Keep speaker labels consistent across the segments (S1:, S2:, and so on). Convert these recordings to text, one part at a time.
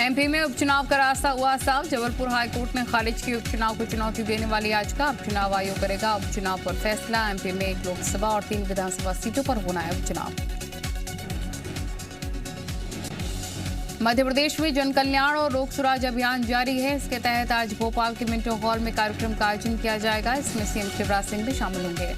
S1: MP में उपचुनाव का रास्ता हुआ साफ। जबलपुर हाईकोर्ट ने खारिज की उपचुनाव को चुनौती देने वाली याचिका। उपचुनाव आयोग करेगा उपचुनाव पर फैसला। एमपी में 1 लोकसभा और 3 विधानसभा सीटों पर होना है उपचुनाव। मध्य प्रदेश में जन कल्याण और लोक सुराज अभियान जारी है। इसके तहत आज भोपाल के मिंटो हॉल में कार्यक्रम का आयोजन किया जाएगा। इसमें सीएम शिवराज सिंह भी शामिल होंगे।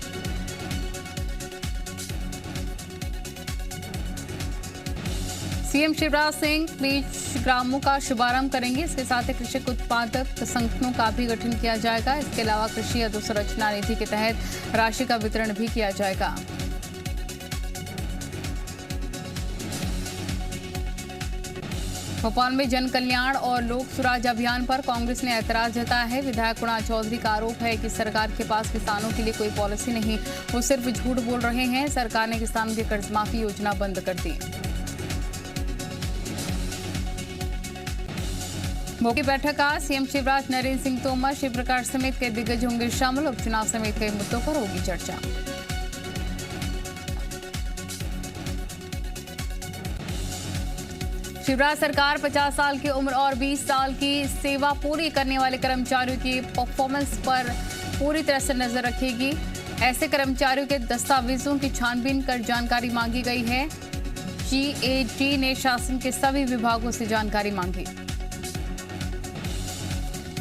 S1: सीएम शिवराज सिंह बीज ग्रामों का शुभारंभ करेंगे। इसके साथ ही कृषि उत्पादक संगठनों का भी गठन किया जाएगा। इसके अलावा कृषि अधोसंरचना निधि के तहत राशि का वितरण भी किया जाएगा। भोपाल में जन कल्याण और लोक सुराज अभियान पर कांग्रेस ने ऐतराज जताया है। विधायक कुणाल चौधरी का आरोप है कि सरकार के पास किसानों के लिए कोई पॉलिसी नहीं, वो सिर्फ झूठ बोल रहे हैं। सरकार ने किसानों की कर्ज माफी योजना बंद कर दी। मोदी बैठक का सीएम शिवराज, नरेंद्र सिंह तोमर, शिव प्रकाश समेत कई दिग्गज होंगे शामिल। उपचुनाव समेत कई मुद्दों पर होगी चर्चा। शिवराज सरकार 50 साल की उम्र और 20 साल की सेवा पूरी करने वाले कर्मचारियों की परफॉर्मेंस पर पूरी तरह से नजर रखेगी। ऐसे कर्मचारियों के दस्तावेजों की छानबीन कर जानकारी मांगी गई है। जीएडी ने शासन के सभी विभागों से जानकारी मांगी।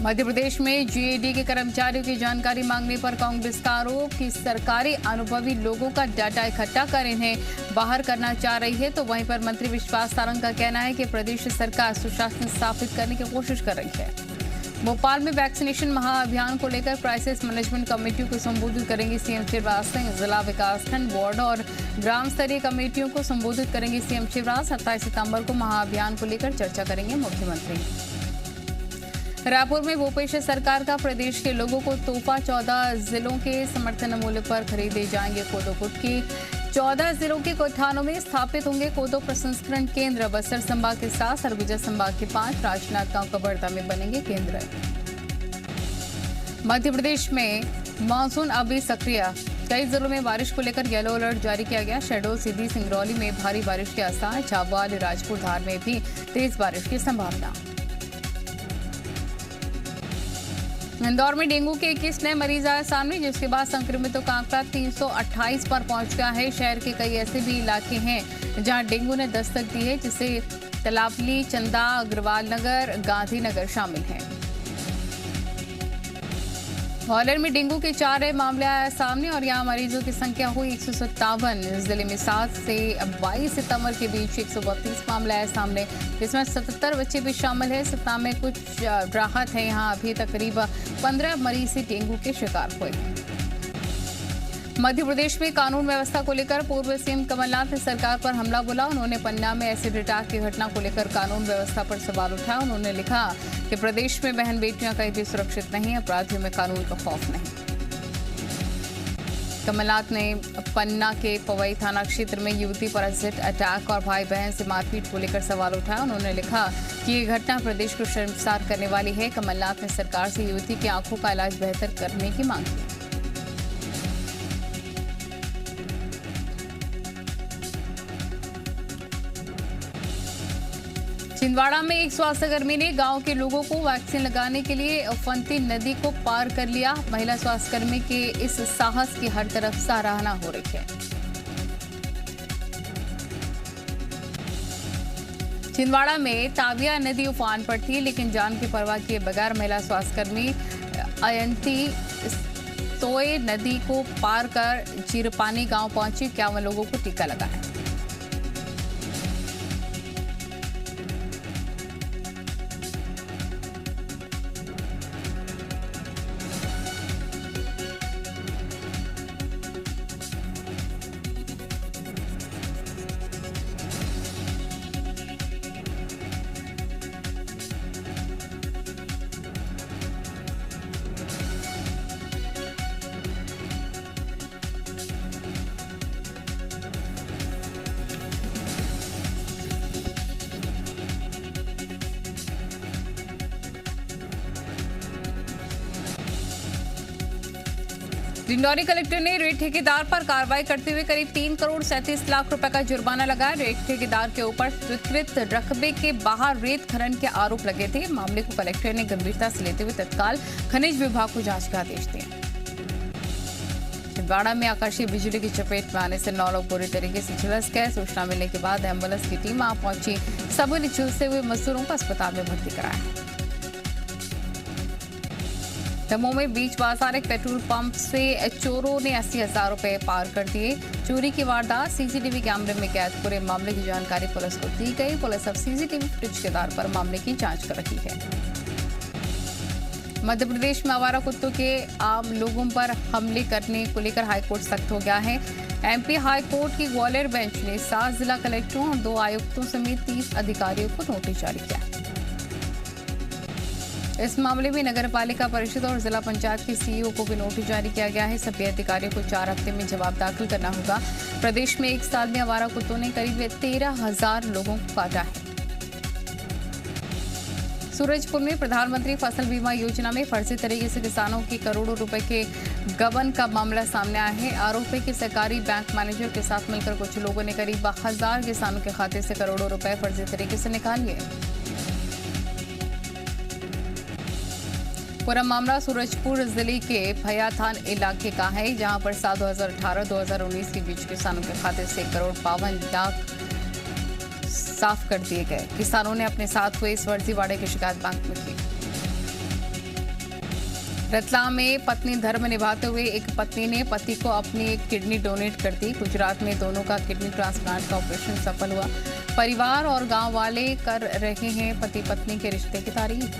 S1: मध्य प्रदेश में जीएडी के कर्मचारियों की जानकारी मांगने पर कांग्रेस का आरोप कि सरकारी अनुभवी लोगों का डाटा इकट्ठा कर इन्हें बाहर करना चाह रही है। तो वहीं पर मंत्री विश्वास सारंग का कहना है कि प्रदेश सरकार सुशासन स्थापित करने की कोशिश कर रही है। भोपाल में वैक्सीनेशन महाअभियान को लेकर क्राइसिस मैनेजमेंट कमेटियों को संबोधित करेंगे सीएम शिवराज सिंह। जिला विकासखंड, वार्ड और ग्राम स्तरीय कमेटियों को संबोधित करेंगे सीएम शिवराज। 27 सितंबर को महाअभियान को लेकर चर्चा करेंगे मुख्यमंत्री। रायपुर में भूपेश सरकार का प्रदेश के लोगों को तोहफा। 14 जिलों के समर्थन मूल्य पर खरीदे जाएंगे कोदो कुटकी। 14 जिलों के कोठानों में स्थापित होंगे कोदो प्रसंस्करण केंद्र। बस्तर संभाग के 7, सरगुजा संभाग के 5, राजनांदगांव, कवर्धा में बनेंगे केंद्र। मध्य प्रदेश में मानसून अभी सक्रिय। कई जिलों में बारिश को लेकर येलो अलर्ट जारी किया गया। शहडोल, सीधी, सिंगरौली में भारी बारिश के आसार। झाबुआ, राजपुर, धार में भी तेज बारिश की संभावना। इंदौर में डेंगू के 21 नए मरीज आए सामने, जिसके बाद संक्रमितों का आंकड़ा 328 पर पहुंच गया है। शहर के कई ऐसे भी इलाके हैं जहां डेंगू ने दस्तक दी है, जिससे तलावली, चंदा, अग्रवाल नगर, गांधीनगर शामिल हैं। ग्वालियर में डेंगू के 4 मामले आए सामने और यहां मरीजों की संख्या हुई 157। जिले में 7 से 22 सितंबर के बीच 132 मामले आए सामने, जिसमें 77 बच्चे भी शामिल हैं। सतना में कुछ राहत है। यहां अभी तक करीब 15 मरीज ही डेंगू के शिकार हुए। मध्य प्रदेश में कानून व्यवस्था को लेकर पूर्व सीएम कमलनाथ ने सरकार पर हमला बोला। उन्होंने पन्ना में एसिड अटैक की घटना को लेकर कानून व्यवस्था पर सवाल उठाया। उन्होंने लिखा कि प्रदेश में बहन बेटियां कहीं भी सुरक्षित नहीं, अपराधियों में कानून का खौफ नहीं। कमलनाथ ने पन्ना के पवई थाना क्षेत्र में युवती पर एसिड अटैक और भाई बहन से मारपीट को लेकर सवाल उठाया। उन्होंने लिखा कि ये घटना प्रदेश को शर्मसार करने वाली है। कमलनाथ ने सरकार से युवती की आंखों का इलाज बेहतर करने की मांग की। छिंदवाड़ा में एक स्वास्थ्यकर्मी ने गांव के लोगों को वैक्सीन लगाने के लिए फंती नदी को पार कर लिया। महिला स्वास्थ्यकर्मी के इस साहस की हर तरफ सराहना हो रही है। छिंदवाड़ा में ताविया नदी उफान पर थी, लेकिन जान की परवाह किए बगैर महिला स्वास्थ्यकर्मी अयंती सोए नदी को पार कर चीरपानी गांव पहुंची। 51 लोगों को टीका लगा है। डिंडौरी कलेक्टर ने रेत ठेकेदार पर कार्रवाई करते हुए करीब 3 करोड़ 37 लाख रुपए का जुर्माना लगाया। रेत ठेकेदार के ऊपर स्वीकृत रकबे के बाहर रेत खनन के आरोप लगे थे। मामले को कलेक्टर ने गंभीरता से लेते हुए तत्काल खनिज विभाग को जांच के आदेश दिए। छिंदवाड़ा में आकाशीय बिजली की चपेट में आने से 9 लोग बुरी तरीके से झुलस गए। सूचना मिलने के बाद एम्बुलेंस की टीम वहां पहुंची। सभी ने झुलसे हुए मजदूरों को अस्पताल में भर्ती कराया। दमोह में बीच बाजार एक पेट्रोल पंप से चोरों ने 80,000 रुपए पार कर दिए। चोरी की वारदात सीसीटीवी कैमरे में कैद। पूरे मामले की जानकारी पुलिस को दी गई। पुलिस अब सीसीटीवी फुटेज के आधार पर मामले की जांच कर रही है। मध्य प्रदेश में आवारा कुत्तों के आम लोगों पर हमले करने को लेकर हाईकोर्ट सख्त हो गया है। एमपी हाईकोर्ट की ग्वालियर बेंच ने 7 जिला कलेक्टरों और 2 आयुक्तों समेत 30 अधिकारियों को नोटिस जारी किया। इस मामले में नगर पालिका परिषद और जिला पंचायत के सीईओ को भी नोटिस जारी किया गया है। सभी अधिकारियों को 4 हफ्ते में जवाब दाखिल करना होगा। प्रदेश में 1 साल में आवारा कुत्तों ने करीब 13,000 लोगों को काटा है। सूरजपुर में प्रधानमंत्री फसल बीमा योजना में फर्जी तरीके से किसानों के करोड़ों रुपए के गबन का मामला सामने आया है। आरोप है कि सरकारी बैंक मैनेजर के साथ मिलकर कुछ लोगों ने करीब 1000 किसानों के खाते से करोड़ों रुपए फर्जी तरीके से निकाल लिए। पूरा मामला सूरजपुर जिले के भैयाथान इलाके का है, जहां पर साल 2018-2019 के बीच किसानों के खाते से 1,52,00,000 साफ कर दिए गए। किसानों ने अपने साथ हुए इस फर्जीवाड़े की शिकायत बैंक में की। रतलाम में पत्नी धर्म निभाते हुए एक पत्नी ने पति को अपनी एक किडनी डोनेट कर दी। गुजरात में दोनों का किडनी ट्रांसप्लांट का ऑपरेशन सफल हुआ। परिवार और गांव वाले कर रहे हैं पति पत्नी के रिश्ते की तारीफ।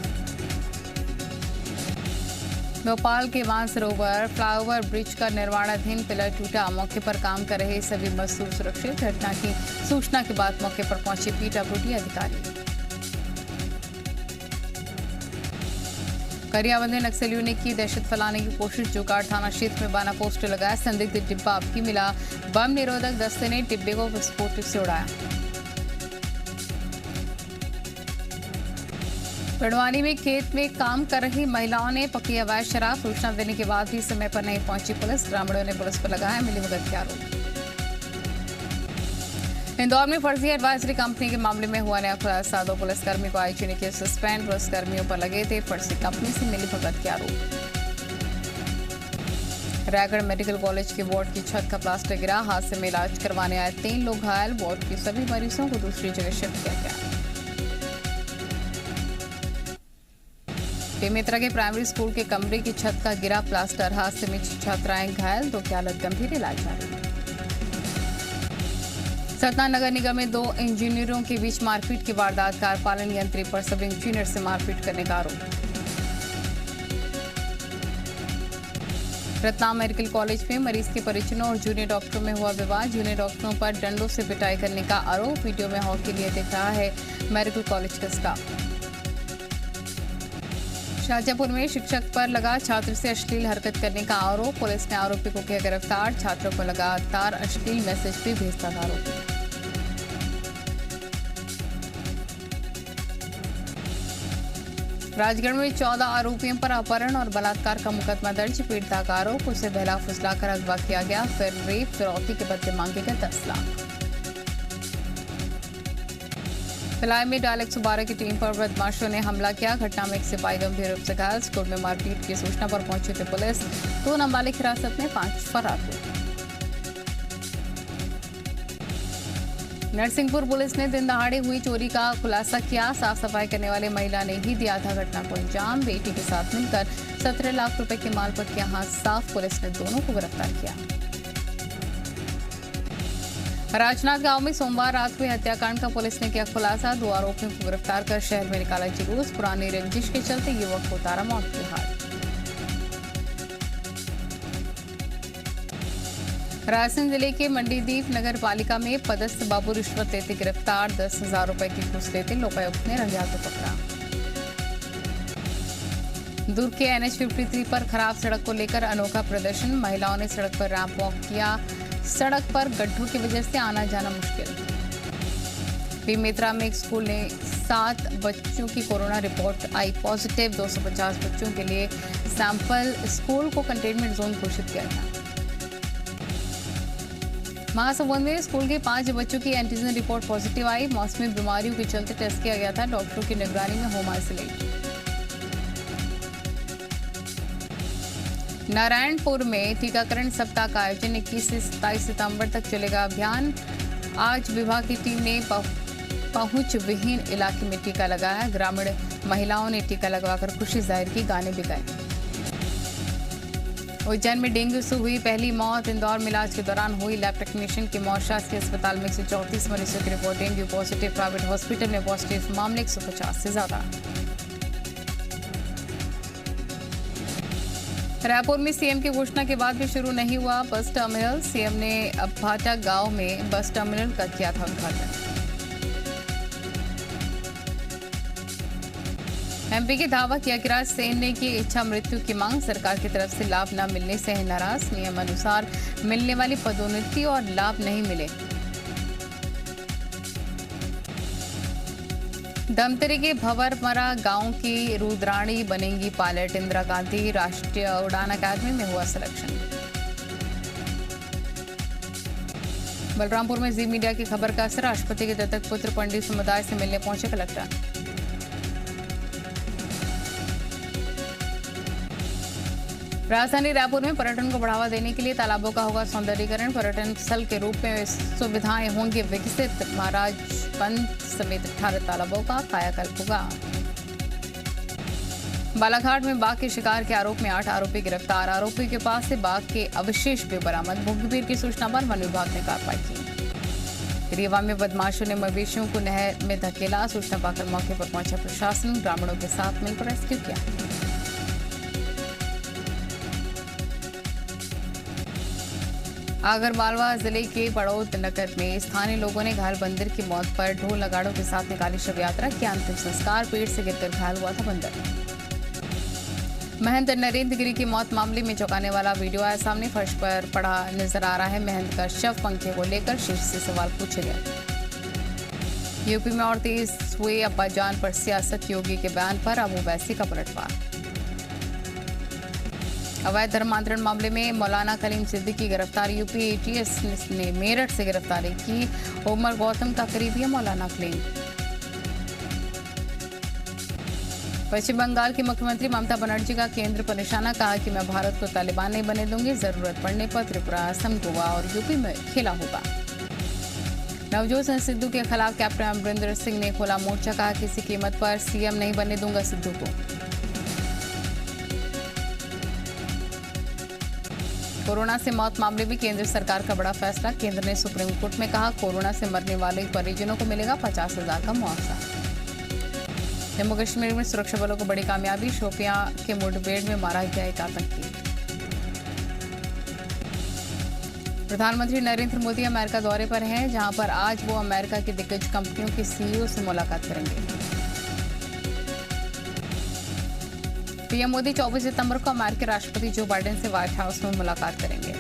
S1: भोपाल के मानसरोवर फ्लाईओवर ब्रिज का निर्माणाधीन पिलर टूटा। मौके पर काम कर रहे सभी मजदूर सुरक्षित। घटना की सूचना के बाद मौके पर पहुंचे पीडब्ल्यूडी अधिकारी। गरियाबंद में नक्सलियों ने की दहशत फैलाने की कोशिश। जोगाड़ थाना क्षेत्र में बना पोस्टर लगाया। संदिग्ध डिब्बा अब की मिला। बम निरोधक दस्ते ने डिब्बे को विस्फोट से उड़ाया। बड़वानी में खेत में काम कर रही महिलाओं ने पकड़ी अवैध शराब। सूचना देने के बाद भी समय पर नहीं पहुंची पुलिस। ग्रामीणों ने पुलिस पर लगाया मिलीभगत के आरोप। इंदौर में फर्जी एडवाइजरी कंपनी के मामले में हुआ नया खुलासा। 2 पुलिसकर्मी को आईजी ने किया सस्पेंड। पुलिसकर्मियों पर लगे थे फर्जी कंपनी से मिलीभगत के आरोप। रायगढ़ मेडिकल कॉलेज के वार्ड की छत का प्लास्टर गिरा। हादसे में इलाज करवाने आए 3 लोग घायल। वार्ड के सभी मरीजों को दूसरी जगह शिफ्ट किया गया। बेमेतरा के प्राइमरी स्कूल के कमरे की छत का गिरा प्लास्टर। हादसे में छात्राएं घायल, 2 की हालत गंभीर, इलाज जारी। सतना नगर निगम में 2 इंजीनियरों के बीच मारपीट की वारदात। कार्यपालन यंत्री पर सब इंजीनियर से मारपीट करने का आरोप। रतलाम मेडिकल कॉलेज में मरीज के परिजनों और जूनियर डॉक्टरों में हुआ विवाद। जूनियर डॉक्टरों पर डंडों से पिटाई करने का आरोप। वीडियो में हॉकी लिए दिख रहा है मेडिकल कॉलेज का स्टाफ। शाहजहांपुर में शिक्षक पर लगा छात्र से अश्लील हरकत करने का आरोप। पुलिस ने आरोपी को किया गिरफ्तार। छात्रों को लगातार अश्लील मैसेज भी भेजता था आरोपी। राजगढ़ में 14 आरोपियों पर अपहरण और बलात्कार का मुकदमा दर्ज। पीड़िता का आरोप, उसे बहला फुसलाकर अगवा किया गया, फिर रेप फिरौती के बदले मांगे गए 10 लाख। भिलाई में डायल 112 की टीम पर बदमाशों ने हमला किया। घटना में एक सिपाही गंभीर रूप से घायल। स्कूल में मारपीट की सूचना पर पहुंची थी पुलिस। 2 नाबालिग हिरासत में, 5 फरार हुए। नरसिंहपुर पुलिस ने दिन दहाड़े हुई चोरी का खुलासा किया। साफ सफाई करने वाले महिला ने ही दिया था घटना को अंजाम। बेटी के साथ मिलकर 17 लाख रुपए के माल पर किया हाथ साफ। पुलिस ने दोनों को गिरफ्तार किया। राजनाथ गांव में सोमवार रात हुए हत्याकांड का पुलिस ने किया खुलासा। 2 आरोपियों को गिरफ्तार कर शहर में निकाला जुलूस। पुरानी रंजिश के चलते युवक को उतारा मौत के घाट। रायसेन जिले के मंडीदीप नगर पालिका में पदस्थ बाबू रिश्वत लेते गिरफ्तार। 10,000 रुपए की घूस लेते लोकायुक्त ने रंगे हाथों पकड़ा। दुर्ग के NH-53 पर खराब सड़क को लेकर अनोखा प्रदर्शन। महिलाओं ने सड़क पर रैंप वॉक किया। सड़क पर गड्ढों की वजह से आना जाना मुश्किल। बेमेतरा में एक स्कूल ने 7 बच्चों की कोरोना रिपोर्ट आई पॉजिटिव। 250 बच्चों के लिए सैंपल स्कूल को कंटेनमेंट जोन घोषित किया गया। महासमुंद में स्कूल के 5 बच्चों की एंटीजन रिपोर्ट पॉजिटिव आई। मौसमी बीमारियों के चलते टेस्ट किया गया था। डॉक्टरों की निगरानी में होम आइसोलेट। नारायणपुर में टीकाकरण सप्ताह का आयोजन 21 से 27 सितंबर तक चलेगा अभियान। आज विभाग की टीम ने पहुंच विहीन इलाके में टीका लगाया। ग्रामीण महिलाओं ने टीका लगवाकर खुशी जाहिर की, गाने भी गाए। उज्जैन में डेंगू से हुई पहली मौत। इंदौर में इलाज के दौरान हुई लैब टेक्नीशियन की मौत। शासकीय अस्पताल में 134 मरीजों की report dengue positive. Private hospital में पॉजिटिव मामले 150 से ज्यादा। रायपुर में सीएम की घोषणा के बाद भी शुरू नहीं हुआ बस टर्मिनल। सीएम ने अब भाटा गांव में बस टर्मिनल का किया था उद्घाटन। एमपी के दावा किया कि राज सेन ने की इच्छा मृत्यु की मांग। सरकार की तरफ से लाभ न मिलने से है नाराज। नियम अनुसार मिलने वाली पदोन्नति और लाभ नहीं मिले। धमतरी के भंवरमरा गांव की रुद्राणी बनेंगी पायलट। इंदिरा गांधी राष्ट्रीय उड़ान अकादमी में हुआ सिलेक्शन। बलरामपुर में जी मीडिया की खबर का असर। राष्ट्रपति के दत्तक पुत्र पंडित समुदाय से मिलने पहुंचे कलेक्टर। राजधानी रायपुर में पर्यटन को बढ़ावा देने के लिए तालाबों का होगा सौंदर्यीकरण। पर्यटन स्थल के रूप में सुविधाएं होंगी विकसित। महाराज पंत समेत 18 तालाबों का कायाकल्प होगा। बालाघाट में बाघ के शिकार के आरोप में 8 आरोपी गिरफ्तार। आरोपी के पास से बाघ के अवशेष भी बरामद। मुखबिर की सूचना पर वन विभाग ने कार्रवाई की। रीवा में बदमाशों ने मवेशियों को नहर में धकेला। सूचना पाकर मौके पर पहुंचा प्रशासन। ग्रामीणों के साथ मिलकर रेस्क्यू किया। आगरमालवा जिले के बड़ौद नगर में स्थानीय लोगों ने घायल बंदर की मौत पर ढोल नगाड़ों के साथ निकाली शव यात्रा की। अंतिम संस्कार। पेड़ से गिरकर घायल हुआ था बंदर। महंत नरेंद्र गिरी की मौत मामले में चौंकाने वाला वीडियो आया सामने। फर्श पर पड़ा नजर आ रहा है महंत का शव। पंखे को लेकर शीर्ष से सवाल पूछे गए। यूपी में और तेज हुए अब्बाजान पर सियासत। योगी के बयान पर अब ओवैसी का पलटवार। अवैध धर्मांतरण मामले में मौलाना कलीम सिद्दीकी की गिरफ्तारी। यूपी एटीएस ने मेरठ से गिरफ्तारी की। उमर गौतम का करीबी है मौलाना कलीम। पश्चिम बंगाल की मुख्यमंत्री ममता बनर्जी का केंद्र पर निशाना। कहा कि मैं भारत को तालिबान नहीं बनने दूंगी। जरूरत पड़ने पर त्रिपुरा, असम, गोवा और यूपी में खेला होगा। नवजोत सिंह सिद्धू के खिलाफ कैप्टन अमरिंदर सिंह ने खोला मोर्चा। कहा किसी कीमत पर सीएम नहीं बनने दूंगा सिद्धू को। कोरोना से मौत मामले में केंद्र सरकार का बड़ा फैसला। केंद्र ने सुप्रीम कोर्ट में कहा कोरोना से मरने वाले परिजनों को मिलेगा 50,000 का मुआवजा। जम्मू कश्मीर में सुरक्षा बलों को बड़ी कामयाबी। शोपियां के मुठभेड़ में मारा गया एक आतंकी। प्रधानमंत्री नरेंद्र मोदी अमेरिका दौरे पर हैं, जहां पर आज वो अमेरिका की दिग्गज कंपनियों के सीईओ से मुलाकात करेंगे। पीएम मोदी 24 सितंबर को अमेरिकी राष्ट्रपति जो बाइडेन से व्हाइट हाउस में मुलाकात करेंगे।